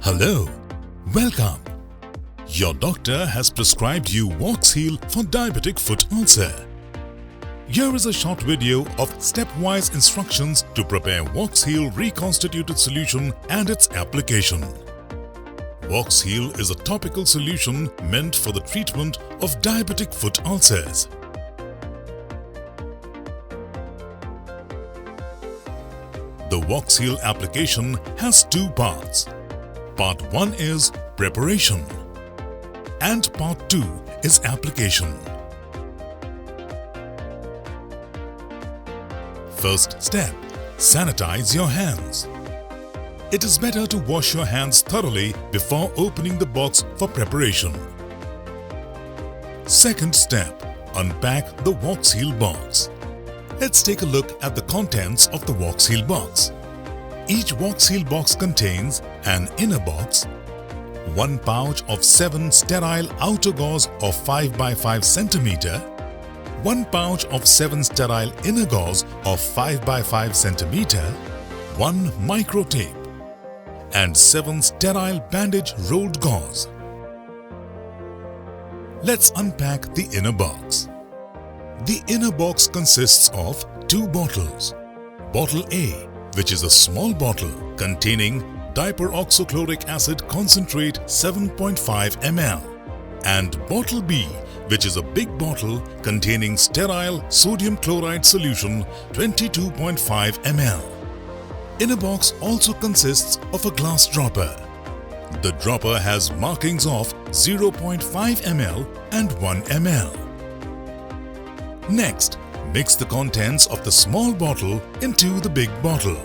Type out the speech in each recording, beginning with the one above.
Hello, welcome. Your doctor has prescribed you WOXheal for diabetic foot ulcer. Here is a short video of stepwise instructions to prepare WOXheal reconstituted solution and its application. WOXheal is a topical solution meant for the treatment of diabetic foot ulcers. The WOXheal application has two parts. Part 1 is preparation and Part 2 is application. First step, sanitize your hands. It is better to wash your hands thoroughly before opening the box for preparation. Second step, unpack the WOXheal box. Let's take a look at the contents of the WOXheal box. Each WOXheal box contains an inner box, one pouch of 7 sterile outer gauze of 5 by 5 cm, one pouch of 7 sterile inner gauze of 5 by 5 cm, one micro tape, and 7 sterile bandage rolled gauze. Let's unpack the inner box. The inner box consists of 2 bottles. Bottle A, which is a small bottle containing diperoxychloric acid concentrate 7.5 ml, and bottle B, which is a big bottle containing sterile sodium chloride solution 22.5 ml. Inner box also consists of a glass dropper. The dropper has markings of 0.5 ml and 1 ml. Next, mix the contents of the small bottle into the big bottle.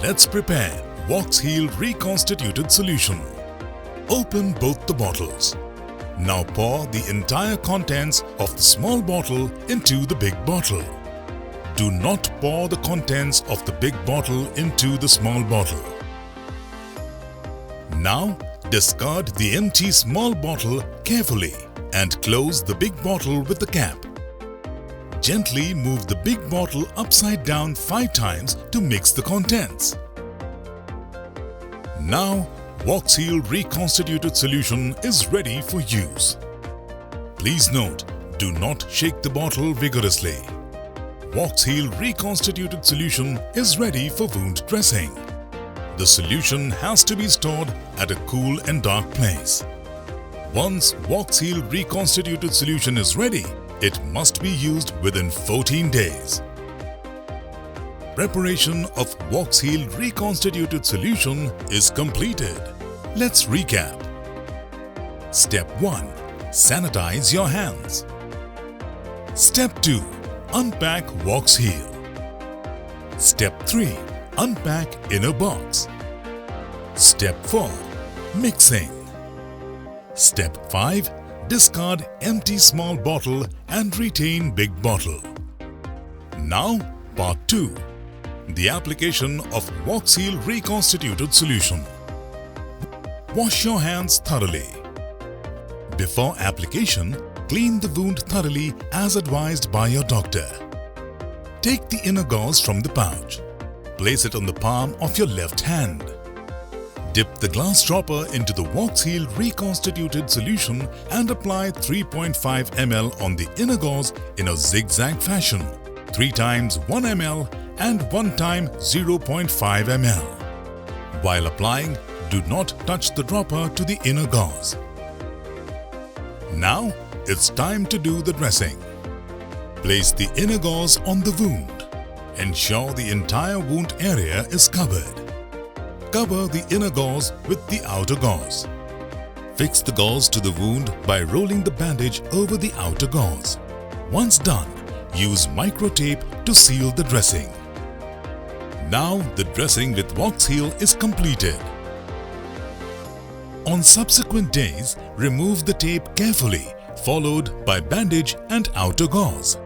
Let's prepare WOXheal reconstituted solution. Open both the bottles. Now pour the entire contents of the small bottle into the big bottle. Do not pour the contents of the big bottle into the small bottle. Now, discard the empty small bottle carefully and close the big bottle with the cap. Gently move the big bottle upside down 5 times to mix the contents. Now, WOXheal reconstituted solution is ready for use. Please note, do not shake the bottle vigorously. WOXheal reconstituted solution is ready for wound dressing. The solution has to be stored at a cool and dark place. Once WOXheal reconstituted solution is ready, it must be used within 14 days. Preparation of WOXheal reconstituted solution is completed. Let's recap. Step 1. Sanitize your hands. Step 2. Unpack WOXheal. Step 3. Unpack inner box. Step 4. Mixing. Step 5. Discard empty small bottle and retain big bottle. Now, Part 2. The application of WOXheal reconstituted solution. Wash your hands thoroughly. Before application, clean the wound thoroughly as advised by your doctor. Take the inner gauze from the pouch. Place it on the palm of your left hand. Dip the glass dropper into the WOXheal reconstituted solution and apply 3.5 ml on the inner gauze in a zigzag fashion, 3 times 1 ml and 1 time 0.5 ml. While applying, do not touch the dropper to the inner gauze. Now, it's time to do the dressing. Place the inner gauze on the wound. Ensure the entire wound area is covered. Cover the inner gauze with the outer gauze. Fix the gauze to the wound by rolling the bandage over the outer gauze. Once done, use micro tape to seal the dressing. Now the dressing with WOXheal is completed. On subsequent days, remove the tape carefully, followed by bandage and outer gauze.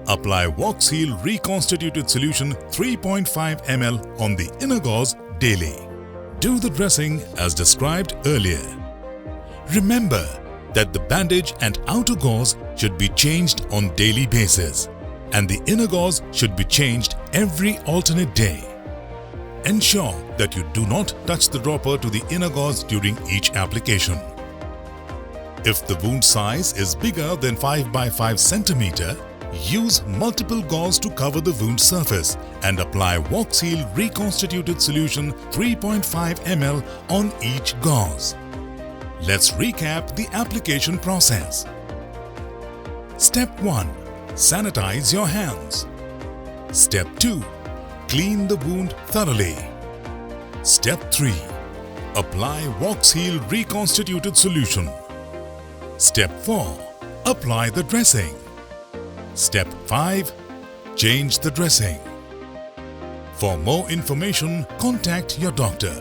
Apply WOXheal reconstituted solution 3.5 ml on the inner gauze daily. Do the dressing as described earlier. Remember that the bandage and outer gauze should be changed on daily basis and the inner gauze should be changed every alternate day. Ensure that you do not touch the dropper to the inner gauze during each application. If the wound size is bigger than 5 by 5 cm, use multiple gauze to cover the wound surface and apply WOXheal reconstituted solution 3.5 ml on each gauze. Let's recap the application process. Step 1. Sanitize your hands. Step 2. Clean the wound thoroughly. Step 3. Apply WOXheal reconstituted solution. Step 4. Apply the dressing. Step 5. Change the dressing. For more information, contact your doctor.